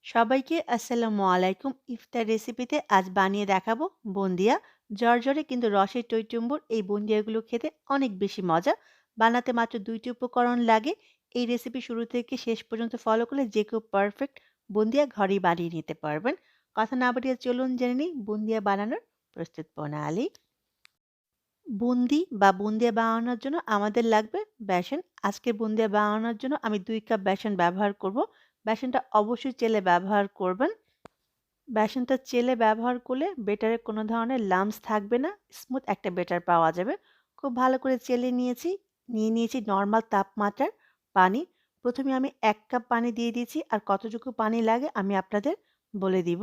সবাইকে আসসালামু আলাইকুম। ইফতার রেসিপিতে আজ বানিয়ে দেখাবো বুন্দিয়া। ঝরঝরে কিন্তু রসের টইটুম্বুর এই বুন্দিয়াগুলো খেতে অনেক বেশি মজা। বানাতে মাত্র ২ টি উপকরণ লাগে। এই রেসিপি শুরু থেকে শেষ পর্যন্ত ফলো করলে যে কেউ পারফেক্ট বুন্দিয়া ঘরেই বানিয়ে নিতে পারবেন। কথা না বাড়িয়ে চলুন জেনে নিই বুন্দিয়া বানানোর প্রস্তুত প্রণালী। বুন্দি বা বুন্দিয়া বানানোর জন্য আমাদের লাগবে বেসন। আজকে বুন্দিয়া বানানোর জন্য আমি ২ কাপ বেসন ব্যবহার করব। বেসনটা অবশ্যই চেলে ব্যবহার করবেন। বেসনটা চেলে ব্যবহার করলে বেটারে কোনো ধরনের লাম্পস থাকবে না। স্মুথ একটা বেটার পাওয়া যাবে। খুব ভালো করে চেলে নিয়েছি। নিয়ে নিয়েছি নরমাল তাপমাত্রার পানি। ১ম এ আমি ১ কাপ পানি দিয়ে দিয়েছি। আর কতটুকু পানি লাগে আমি আপনাদের বলে দিব।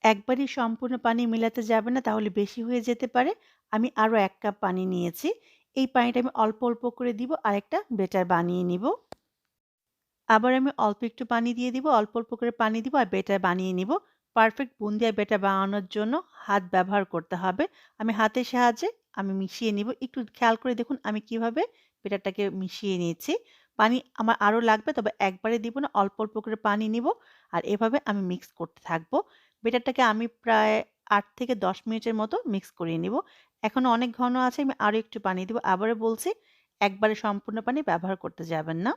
একবারই সম্পূর্ণ পানি মেলাতে যাবে না, তাহলে বেশি হয়ে যেতে পারে। আমি আরও ১ কাপ পানি নিয়েছি। এই পানিটা আমি অল্প, অল্প করে দিব আর একটা বেটার বানিয়ে নিব। আবার আমি অল্প একটু পানি দিয়ে দিব, অল্প, অল্প করে পানি দিব আর বেটার বানিয়ে নিব। পারফেক্ট বুন্দিয়া বেটার বানানোর জন্য হাত ব্যবহার করতে হবে। আমি হাতের সাহায্যে মিশিয়ে নিব। একটু খেয়াল করে দেখুন আমি কিভাবে বেটারটাকে মিশিয়ে নিয়েছি। পানি আমার আরও লাগবে, তবে একবারে দিব না, অল্প, অল্প করে পানি নিব আর এভাবে আমি মিক্স করতে থাকবো। বেটারটাকে আমি প্রায় ৮ থেকে ১০ মিনিটের মতো মিক্স করিয়ে নিব। এখনো অনেক ঘন আছে, আমি আরও একটু পানি দিব। আবারও বলছি, একবারে সম্পূর্ণ পানি ব্যবহার করতে যাবেন না।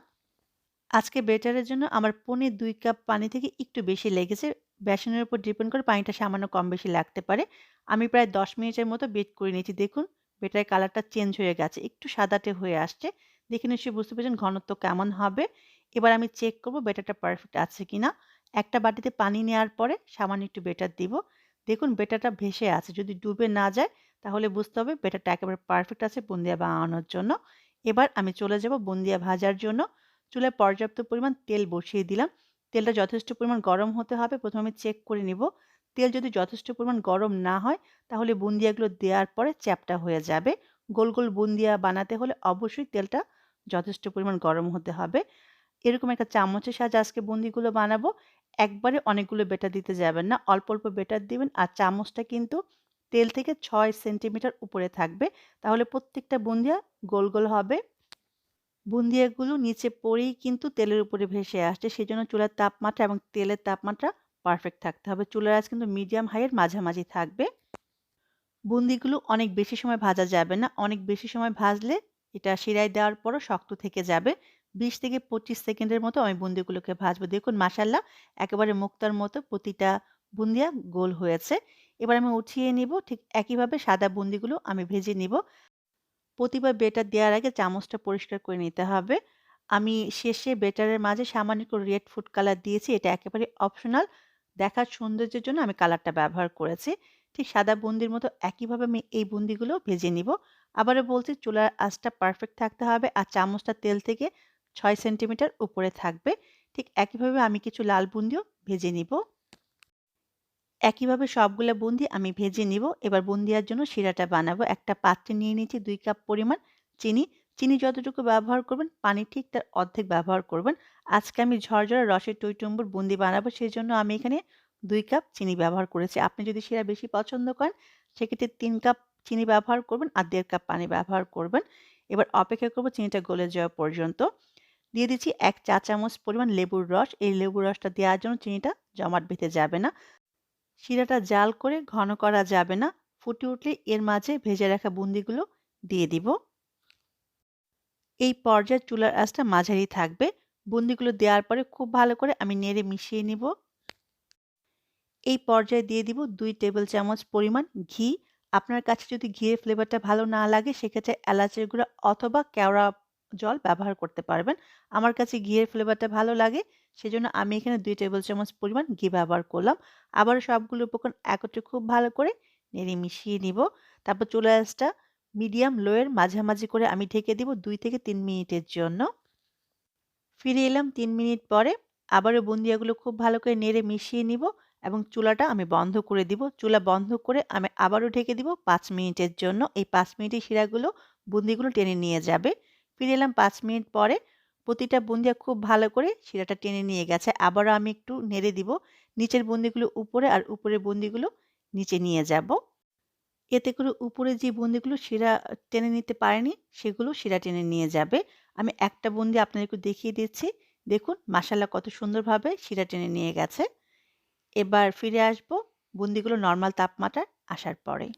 আজকে বেটারের জন্য আমার পৌনে ২ কাপ পানি থেকে একটু বেশি লেগেছে। বেসনের উপর ডিপেন্ড করে পানিটা সামান্য কম বেশি লাগতে পারে। আমি প্রায় ১০ মিনিটের মতো বেক করে নিয়েছি। দেখুন বেটারের কালারটা চেঞ্জ হয়ে গেছে। একটু সাদাটে হয়ে আসছে। দেখে নিশ্চয়ই বুঝতে পেরেছেন ঘনত্ব কেমন হবে। এবার আমি চেক করব বেটারটা পারফেক্ট আছে কিনা। একটা বাটিতে পানি নেওয়ার পরে সামান্য একটু বেটার দিব। দেখুন বেটারটা ভেসে আছে। যদি ডুবে না যায় তাহলে বুঝতে হবে বেটারটা একেবারে পারফেক্ট আছে বুন্দিয়া বানানোর জন্য। এবার আমি চলে যাব বুন্দিয়া ভাজার জন্য। চুলায় পর্যাপ্ত পরিমাণ তেল বসিয়ে দিলাম। তেলটা যথেষ্ট পরিমাণ গরম হতে হবে। ১ম আমি চেক করে নিব। তেল যদি যথেষ্ট পরিমাণ গরম না হয়, তাহলে বুন্দিয়াগুলো দেওয়ার পরে চ্যাপ্টা হয়ে যাবে। গোল, গোল বুন্দিয়া বানাতে হলে অবশ্যই তেলটা যথেষ্ট পরিমাণ গরম হতে হবে। এরকম একটা চামচের সাহায্যে আজকে বুন্দিগুলো বানাবো। একবারে অনেকগুলো বেটার দিতে যাবেন না। অল্প, অল্প বেটার দিবেন আর চামচটা কিন্তু তেল থেকে ৬ সেন্টিমিটার উপরে থাকবে। তাহলে প্রত্যেকটা বুন্দিয়া গোল, গোল হবে। বুন্দিয়াগুলো নিচে পড়েই কিন্তু তেলের উপরে ভেসে আসছে। সেজন্য চুলার তাপমাত্রা এবং তেলের তাপমাত্রা পারফেক্ট থাকতে হবে। চুলার আঁচ কিন্তু মিডিয়াম হাই এর মাঝামাঝি থাকবে। বুন্দিগুলো অনেক বেশি সময় ভাজা যাবে না। অনেক বেশি সময় ভাজলে এটা শিরায় দেওয়ার পরও শক্ত থেকে যাবে। ২০ থেকে ২৫ সেকেন্ডের মতো আমি বুন্দিগুলোকে ভাজবো। দেখুন মাশাআল্লাহ একেবারে মুক্তার মতো প্রতিটা বুন্দিয়া গোল হয়েছে। এবার আমি উঠিয়ে নিব। ঠিক একইভাবে সাদা বুন্দিগুলো আমি ভেজে নিব। প্রতিবার বেটার দেওয়ার আগে চামচটা পরিষ্কার করে নিতে হবে। আমি শেষে বেটারের মাঝে সামান্য একটু রেড ফুড কালার দিয়েছি। এটা একেবারে অপশনাল। দেখার সৌন্দর্যের জন্য আমি কালারটা ব্যবহার করেছি। ঠিক সাদা বুন্দির মতো একইভাবে আমি এই বুন্দিগুলো ভেজে নিব। আবারও বলছি চুলার আঁচটা পারফেক্ট থাকতে হবে আর চামচটা তেল থেকে ৬ সেন্টিমিটার উপরে থাকবে। ঠিক একইভাবে আমি কিছু লাল বুন্দিও ভেজে নিব। একইভাবে সবগুলা বুন্দি আমি ভেজে নিব। এবার বুন্দিয়ার জন্য শিরাটা বানাবো। একটা পাত্রে নিয়ে নিয়েছি ২ কাপ পরিমাণ চিনি। চিনি যতটুকু ব্যবহার করবেন, পানি ঠিক তার অর্ধেক ব্যবহার করবেন। আজকে আমি ঝরঝরে রসের টইটুম্বুর বুন্দি বানাবো, সেজন্য আমি এখানে ২ কাপ চিনি ব্যবহার করেছি। আপনি যদি শিরা বেশি পছন্দ করেন, সেক্ষেত্রে ৩ কাপ চিনি ব্যবহার করবেন আর ১.৫ কাপ পানি ব্যবহার করবেন। এবার অপেক্ষা করব চিনিটা গলে যাওয়া পর্যন্ত। দিয়ে দিচ্ছি ১ চা চামচ পরিমাণ লেবুর রস। এই লেবুর রসটা দেওয়ার জন্য চিনিটা জমাট বেঁধে যাবে না। শিরাটা জাল করে ঘন করা যাবে না। ফুটে উঠলে এর মাঝে ভেজে রাখা বুন্দিগুলো দিয়ে দিব। এই পর্যায়ে চুলার আঁচটা মাঝারি থাকবে। বুন্দিগুলো দেওয়ার পরে খুব ভালো করে আমি নেড়ে মিশিয়ে নিব। এই পর্যায়ে দিয়ে দিব ২ টেবিল চামচ পরিমাণ ঘি। আপনার কাছে যদি ঘিয়ের ফ্লেভারটা ভালো না লাগে, সেক্ষেত্রে এলাচের গুঁড়া অথবা কেওড়া জল ব্যবহার করতে পারবেন। আমার কাছে ঘিয়ের ফ্লেভারটা ভালো লাগে, সেজন্য আমি এখানে ২ টেবিল চামচ পরিমাণ ঘি ব্যবহার করলাম। আবারও সবগুলো উপকরণ একত্রে খুব ভালো করে নেড়ে মিশিয়ে নিব। তারপর চুলার আঁচটা মিডিয়াম লো এর মাঝামাঝি করে আমি ঢেকে দিব ২ থেকে ৩ মিনিটের জন্য। ফিরে এলাম ৩ মিনিট পরে। আবারও বুন্দিয়াগুলো খুব ভালো করে নেড়ে মিশিয়ে নিব এবং চুলাটা আমি বন্ধ করে দিব। চুলা বন্ধ করে আমি আবারও ঢেকে দিব ৫ মিনিটের জন্য। এই ৫ মিনিটে শিরাগুলো বুন্দিগুলো টেনে নিয়ে যাবে। ফিরে এলাম ৫ মিনিট পরে। প্রতিটা বুন্দিয়া খুব ভালো করে শিরাটা টেনে নিয়ে গেছে। আবারও আমি একটু নেড়ে দিব। নিচের বুন্দিগুলো উপরে আর উপরের বুন্দিগুলো নিচে নিয়ে যাব। এতে করে উপরে যে বুন্দিগুলো শিরা টেনে নিতে পারেনি, সেগুলো শিরা টেনে নিয়ে যাবে। আমি একটা বুন্দি আপনাদেরকে দেখিয়ে দিচ্ছি। দেখুন মাশাআল্লাহ কত সুন্দরভাবে শিরা টেনে নিয়ে গেছে। এবার ফিরে আসব বুন্দিগুলো নরমাল তাপমাত্রায় আসার পরে।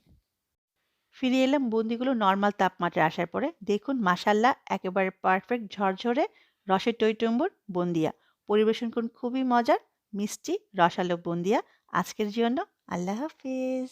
ফিরে এলাম বুন্দিগুলো নরমাল তাপমাত্রায় আসার পরে। দেখুন মাশাআল্লাহ একেবারে পারফেক্ট ঝরঝরে রসের টইটুম্বুর বুন্দিয়া। পরিবেশন করুন খুবই মজার, মিষ্টি, রসালো বুন্দিয়া। আজকের জন্য আল্লাহ হাফেজ।